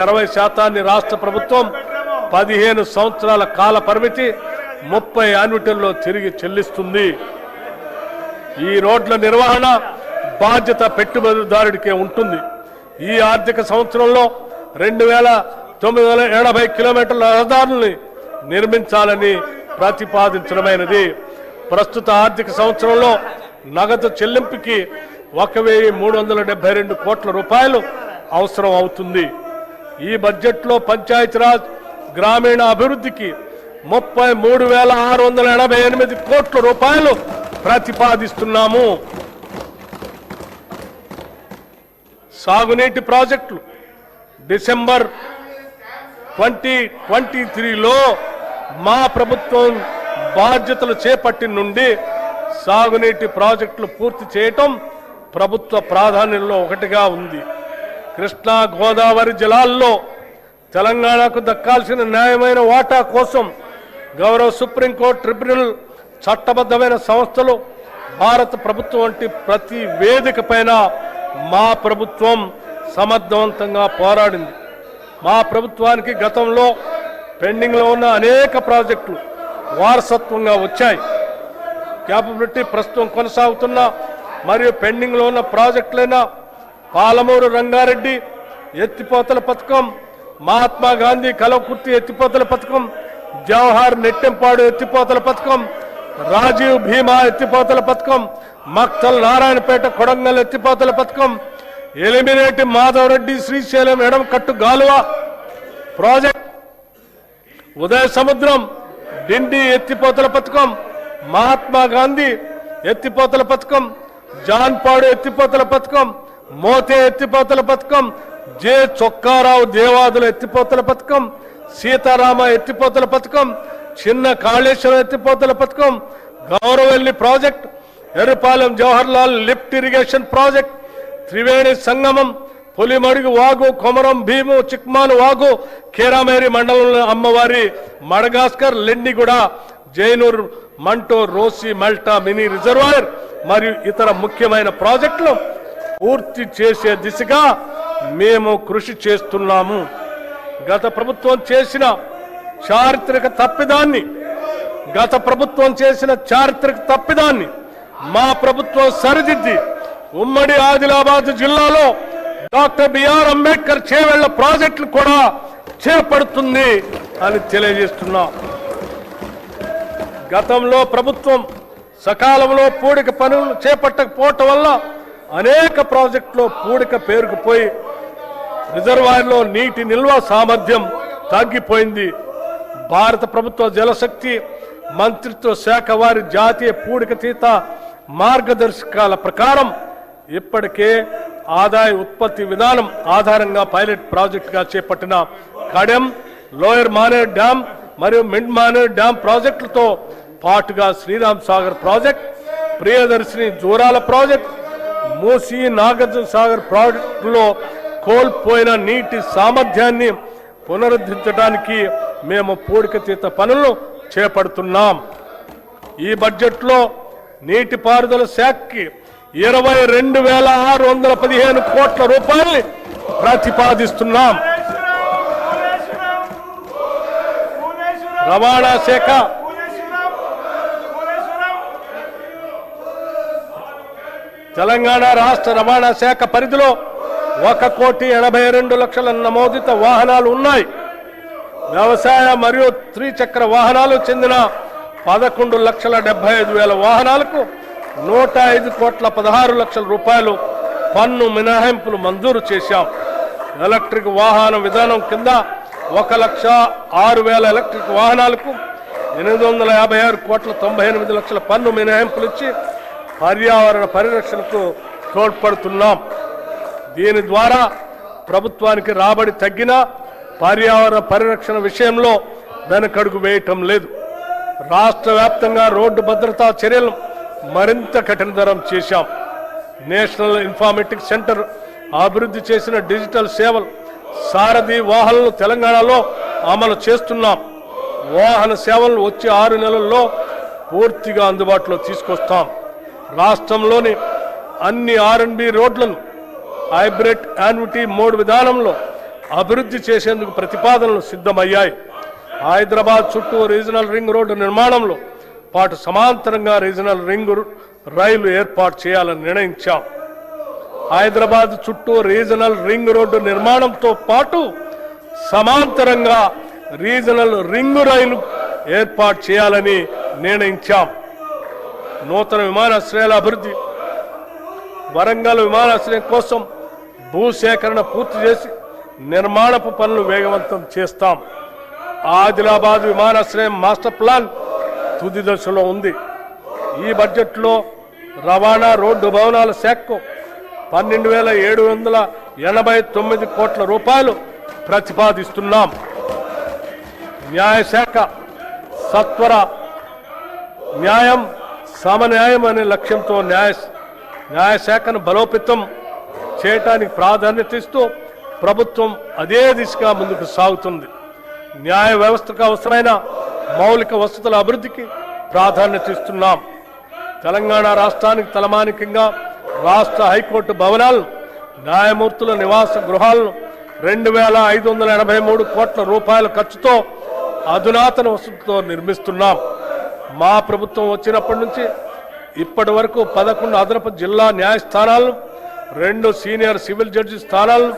60% రాష్ట్ర ప్రభుత్వం 15 సంవత్సరాల కాల పరిమితి 30 యాన్యుటీల్లో తిరిగి చెల్లిస్తుంది. ఈ రోడ్ల నిర్వహణ బాధ్యత పెట్టుబడిదారుడికే ఉంటుంది. ఈ ఆర్థిక సంవత్సరంలో 2980 కిలోమీటర్ల రహదారుల్ని నిర్మించాలని ప్రతిపాదించడమైనది. ప్రస్తుత ఆర్థిక సంవత్సరంలో నగదు చెల్లింపుకి 1372 కోట్ల రూపాయలు అవసరం అవుతుంది. ఈ బడ్జెట్లో పంచాయతీరాజ్ గ్రామీణ అభివృద్ధికి 33,688 కోట్ల రూపాయలు ప్రతిపాదిస్తున్నాము. సాగునీటి ప్రాజెక్టులు డిసెంబర్ 2023లో మా ప్రభుత్వం బాధ్యతలు చేపట్టిన నుండి సాగునీటి ప్రాజెక్టులు పూర్తి చేయటం ప్రభుత్వ ప్రాధాన్యంలో ఒకటిగా ఉంది. కృష్ణా గోదావరి జలాల్లో తెలంగాణకు దక్కాల్సిన న్యాయమైన వాటా కోసం గౌరవ సుప్రీంకోర్టు ట్రిబ్యునల్ చట్టబద్ధమైన సంస్థలు భారత ప్రభుత్వం వంటి ప్రతి వేదిక పైన మా ప్రభుత్వం సమర్థవంతంగా పోరాడింది. మా ప్రభుత్వానికి గతంలో పెండింగ్లో ఉన్న అనేక ప్రాజెక్టులు వారసత్వంగా వచ్చాయి. క్యాపబిలిటీ ప్రస్తుతం కొనసాగుతున్న మరియు పెండింగ్లో ఉన్న ప్రాజెక్టులైన పాలమూరు రంగారెడ్డి ఎత్తిపోతల పథకం, మహాత్మా గాంధీ కలవకుర్తి ఎత్తిపోతల పథకం, జవహర్ నెట్టెంపాడు ఎత్తిపోతల పథకం, రాజీవ్ భీమా ఎత్తిపోతల పథకం, మక్తల్ నారాయణపేట కొడంగల్ ఎత్తిపోతల పథకం, ఎలిమినేటి మాధవరెడ్డి శ్రీశైలం ఎడమకట్టు గాలువ ప్రాజెక్ట్, ఉదయ సముద్రం డిండి ఎత్తిపోతల పథకం, మహాత్మా గాంధీ ఎత్తిపోతల పథకం, జాన్పాడు ఎత్తిపోతల పథకం, మోతే ఎత్తిపోతల పథకం, జె చొక్కారావు దేవాదుల ఎత్తిపోతల పథకం, సీతారామ ఎత్తిపోతల పథకం, చిన్న కాళేశ్వరం ఎత్తిపోతల పథకం, Gouravelli project, Errapalem Jawaharlal lift irrigation project, Triveni Sangamam, Pulimadugu వాగు, కొమరం భీము, చిక్మాను వాగు, కేరామేరి మండలంలో అమ్మవారి మడగాస్కర్, లెండిగూడ, జైనూర్, మంటో, రోసి, మల్టా మినీ రిజర్వాయర్ మరియు ఇతర ముఖ్యమైన ప్రాజెక్టులు పూర్తి చేసే దిశగా మేము కృషి చేస్తున్నాము. గత ప్రభుత్వం చేసిన చారిత్రక తప్పిదాన్ని మా ప్రభుత్వం సరిదిద్ది ఉమ్మడి ఆదిలాబాద్ జిల్లాలో డాక్టర్ బిఆర్ అంబేద్కర్ చేవెళ్ల ప్రాజెక్టులు కూడా చేపడుతుంది అని తెలియజేస్తున్నాం. గతంలో ప్రభుత్వం సకాలంలో పూడిక పనులు చేపట్టకపోవటం వల్ల అనేక ప్రాజెక్టులో పూడిక పేరుకుపోయి రిజర్వాయర్లో నీటి నిల్వ సామర్థ్యం తగ్గిపోయింది. భారత ప్రభుత్వ జలశక్తి మంత్రిత్వ శాఖ వారి జాతీయ పూడికతీత మార్గదర్శకాల ప్రకారం ఇప్పటికే ఆదాయ ఉత్పత్తి విధానం ఆధారంగా పైలట్ ప్రాజెక్టుగా చేపట్టిన కడెం, లోయర్ మానేర్ డ్యామ్ మరియు మిడ్ మానేర్ డ్యామ్ ప్రాజెక్టులతో పాటుగా శ్రీరామ్ సాగర్ ప్రాజెక్ట్, ప్రియదర్శిని జూరాల ప్రాజెక్ట్, మూసీ నాగార్జున సాగర్ ప్రాజెక్టులో కోల్పోయిన నీటి సామర్థ్యాన్ని పునరుద్ధరించడానికి మేము పూడికతీత పనులను చేపడుతున్నాం. ఈ బడ్జెట్లో నీటిపారుదల శాఖకి 22,615 కోట్ల రూపాయల్ని ప్రతిపాదిస్తున్నాం. రవాణా శాఖ తెలంగాణ రాష్ట్ర రవాణా శాఖ పరిధిలో 1,82,00,000 నమోదిత వాహనాలు ఉన్నాయి. వ్యవసాయ మరియు త్రిచక్ర వాహనాలు చెందిన 11,75,000 వాహనాలకు 105,16,00,000 రూపాయలు పన్ను మినహాయింపులు మంజూరు చేశాం. ఎలక్ట్రిక్ వాహన విధానం కింద 1,06,000 ఎలక్ట్రిక్ వాహనాలకు 856,98,00,000 పన్ను మినహాయింపులు ఇచ్చి పర్యావరణ పరిరక్షణకు తోడ్పడుతున్నాం. దీని ద్వారా ప్రభుత్వానికి రాబడి తగ్గిన పర్యావరణ పరిరక్షణ విషయంలో వెనకడుగు వేయటం లేదు. రాష్ట్ర వ్యాప్తంగా రోడ్డు భద్రతా చర్యలను మరింత కఠినతరం చేశాం. నేషనల్ ఇన్ఫర్మేటిక్స్ సెంటర్ అభివృద్ధి చేసిన డిజిటల్ సేవలు సారథి వాహనాలను తెలంగాణలో అమలు చేస్తున్నాం. వాహన సేవలను వచ్చే 6 నెలల్లో పూర్తిగా అందుబాటులో తీసుకొస్తాం. రాష్ట్రంలోని అన్ని R&B రోడ్లను హైబ్రిడ్ యాన్యుటీ మోడ్ విధానంలో అభివృద్ధి చేసేందుకు ప్రతిపాదనలు సిద్ధమయ్యాయి. హైదరాబాద్ చుట్టూ రీజనల్ రింగ్ రోడ్డు నిర్మాణంలో పాటు సమాంతరంగా రీజనల్ రింగ్ రైలు ఏర్పాటు చేయాలని నిర్ణయించాం. హైదరాబాద్ చుట్టూ రీజనల్ రింగ్ రోడ్డు నిర్మాణంతో పాటు సమాంతరంగా రీజనల్ రింగ్ రైలు ఏర్పాటు చేయాలని నిర్ణయించాం. నూతన విమానాశ్రయాల అభివృద్ధి, వరంగల్ విమానాశ్రయం కోసం భూసేకరణ పూర్తి చేసి నిర్మాణపు పనులు వేగవంతం చేస్తాం. ఆదిలాబాద్ విమానాశ్రయం మాస్టర్ ప్లాన్ తుది దశలో ఉంది. ఈ బడ్జెట్లో రవాణా రోడ్డు భవనాల శాఖకు 12,789 కోట్ల రూపాయలు ప్రతిపాదిస్తున్నాం. న్యాయశాఖ సత్వర న్యాయం సమన్యాయం అనే లక్ష్యంతో న్యాయశాఖను బలోపేతం చేయటానికి ప్రాధాన్యత ఇస్తూ ప్రభుత్వం అదే దిశగా ముందుకు సాగుతుంది. న్యాయ వ్యవస్థకు అవసరమైన మౌలిక వసతుల అభివృద్ధికి ప్రాధాన్యత ఇస్తున్నాం. తెలంగాణ రాష్ట్రానికి తలమానికంగా రాష్ట్ర హైకోర్టు భవనాలను, న్యాయమూర్తుల నివాస గృహాలను 2,583 కోట్ల రూపాయల ఖర్చుతో అధునాతన వసతులతో నిర్మిస్తున్నాం. మా ప్రభుత్వం వచ్చినప్పటి నుంచి ఇప్పటి వరకు 11 అదనపు జిల్లా న్యాయస్థానాలను, 2 సీనియర్ సివిల్ జడ్జి స్థానాలను,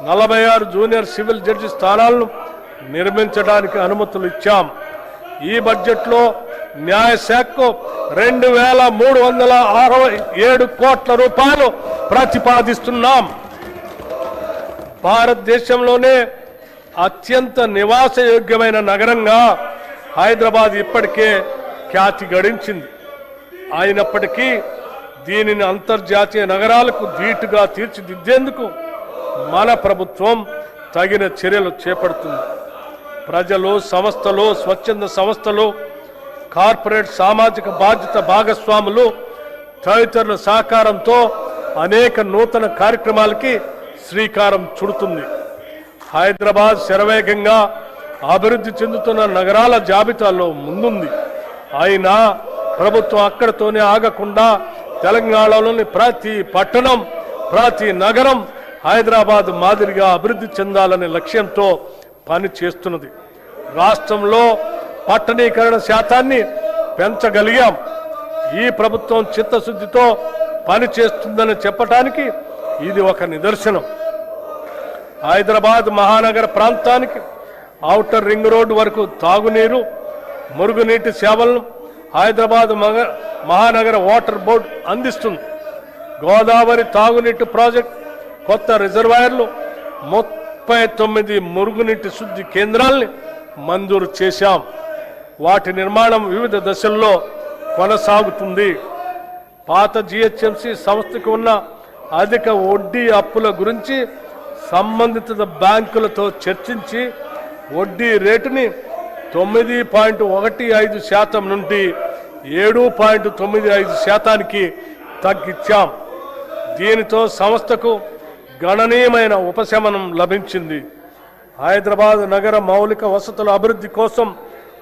46 జూనియర్ సివిల్ జడ్జి స్థానాలను నిర్మించడానికి అనుమతులు ఇచ్చాం. ఈ బడ్జెట్లో న్యాయశాఖకు 2,367 కోట్ల రూపాయలు ప్రతిపాదిస్తున్నాం. భారతదేశంలోనే అత్యంత నివాసయోగ్యమైన నగరంగా హైదరాబాద్ ఇప్పటికే ఖ్యాతి గడించింది. అయినప్పటికీ దీనిని అంతర్జాతీయ నగరాలకు ధీటుగా తీర్చిదిద్దేందుకు మన ప్రభుత్వం తగిన చర్యలు చేపడుతుంది. ప్రజలు, సంస్థలు, స్వచ్ఛంద సంస్థలు, కార్పొరేట్ సామాజిక బాధ్యత భాగస్వాములు తదితరుల సహకారంతో అనేక నూతన కార్యక్రమాలకి శ్రీకారం చుడుతుంది. హైదరాబాద్ శరవేగంగా అభివృద్ధి చెందుతున్న నగరాల జాబితాలో ముందుంది. అయినా ప్రభుత్వం అక్కడితోనే ఆగకుండా తెలంగాణలోని ప్రతి పట్టణం, ప్రతి నగరం హైదరాబాద్ మాదిరిగా అభివృద్ధి చెందాలనే లక్ష్యంతో పని చేస్తున్నది. రాష్ట్రంలో పట్టణీకరణ శాతాన్ని పెంచగలిగాం. ఈ ప్రభుత్వం చిత్తశుద్ధితో పని చేస్తుందని చెప్పటానికి ఇది ఒక నిదర్శనం. హైదరాబాద్ మహానగర ప్రాంతానికి ఔటర్ రింగ్ రోడ్డు వరకు తాగునీరు, మురుగునీటి సేవలను హైదరాబాద్ మహానగర వాటర్ బోర్డు అందిస్తుంది. గోదావరి తాగునీటి ప్రాజెక్ట్, కొత్త రిజర్వాయర్లు, 39 మురుగునీటి శుద్ధి కేంద్రాల్ని మంజూరు చేశాం. వాటి నిర్మాణం వివిధ దశల్లో కొనసాగుతుంది. పాత జిహెచ్ఎంసి సంస్థకు ఉన్న అధిక వడ్డీ అప్పుల గురించి సంబంధిత బ్యాంకులతో చర్చించి వడ్డీ రేటుని 9.15% నుండి 7.95% తగ్గించాం. దీనితో సంస్థకు గణనీయమైన ఉపశమనం లభించింది. హైదరాబాద్ నగర మౌలిక వసతుల అభివృద్ధి కోసం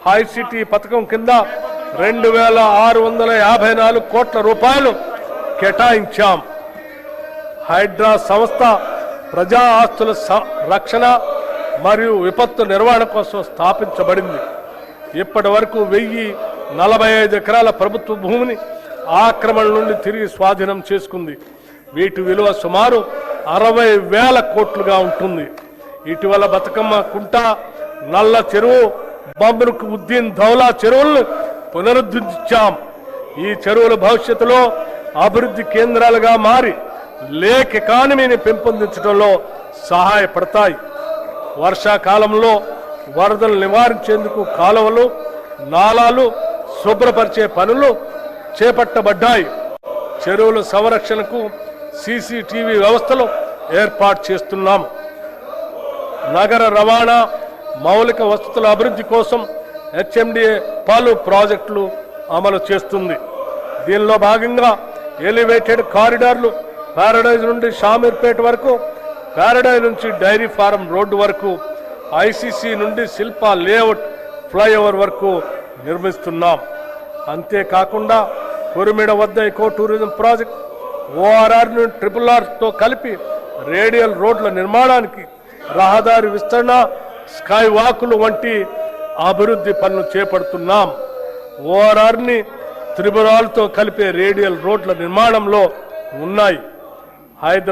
హైసిటీ పథకం కింద 2,654 కోట్ల రూపాయలు కేటాయించాం. హైడ్రా సంస్థ ప్రజా ఆస్తుల రక్షణ మరియు విపత్తు నిర్వహణ కోసం స్థాపించబడింది. ఇప్పటి వరకు 1,045 ఎకరాల ప్రభుత్వ భూమిని ఆక్రమణ నుండి తిరిగి స్వాధీనం చేసుకుంది. వీటి విలువ సుమారు 60,000 కోట్లుగా ఉంటుంది. ఇటీవల బతుకమ్మ కుంట, నల్ల చెరువు, బమ్రుక్ ఉద్దీన్ దౌలా చెరువులను పునరుద్ధరించాం. ఈ చెరువుల భవిష్యత్తులో అభివృద్ధి కేంద్రాలుగా మారి లేక్ ఎకానమీని పెంపొందించడంలో సహాయపడతాయి. వర్షాకాలంలో వరదలు నివారించేందుకు కాలువలు, నాలాలు శుభ్రపరిచే పనులు చేపట్టబడ్డాయి. చెరువుల సంరక్షణకు సీసీటీవీ వ్యవస్థలు ఏర్పాటు చేస్తున్నాము. నగర రవాణా మౌలిక వసతుల అభివృద్ధి కోసం హెచ్ఎండిఏ పలు ప్రాజెక్టులు అమలు చేస్తుంది. దీనిలో భాగంగా ఎలివేటెడ్ కారిడార్లు ప్యారడైజ్ నుండి షామీర్పేట వరకు, ప్యారడైజ్ నుంచి డైరీ ఫారం రోడ్డు వరకు, ఐసీసీ నుండి శిల్పా లేఅవుట్ ఫ్లైఓవర్ వరకు నిర్మిస్తున్నాం. అంతేకాకుండా కురిమిడ వద్ద ఎకో టూరిజం ప్రాజెక్ట్, ఓఆర్ఆర్ నుండి RRRతో కలిపి రేడియల్ రోడ్ల నిర్మాణానికి రహదారి విస్తరణ, స్కై వాకులు వంటి అభివృద్ధి పనులు చేపడుతున్నాం. ఓఆర్ఆర్ని త్రిపురాలతో కలిపే రేడియల్ రోడ్ల నిర్మాణంలో ఉన్నాయి. హైదరాబాద్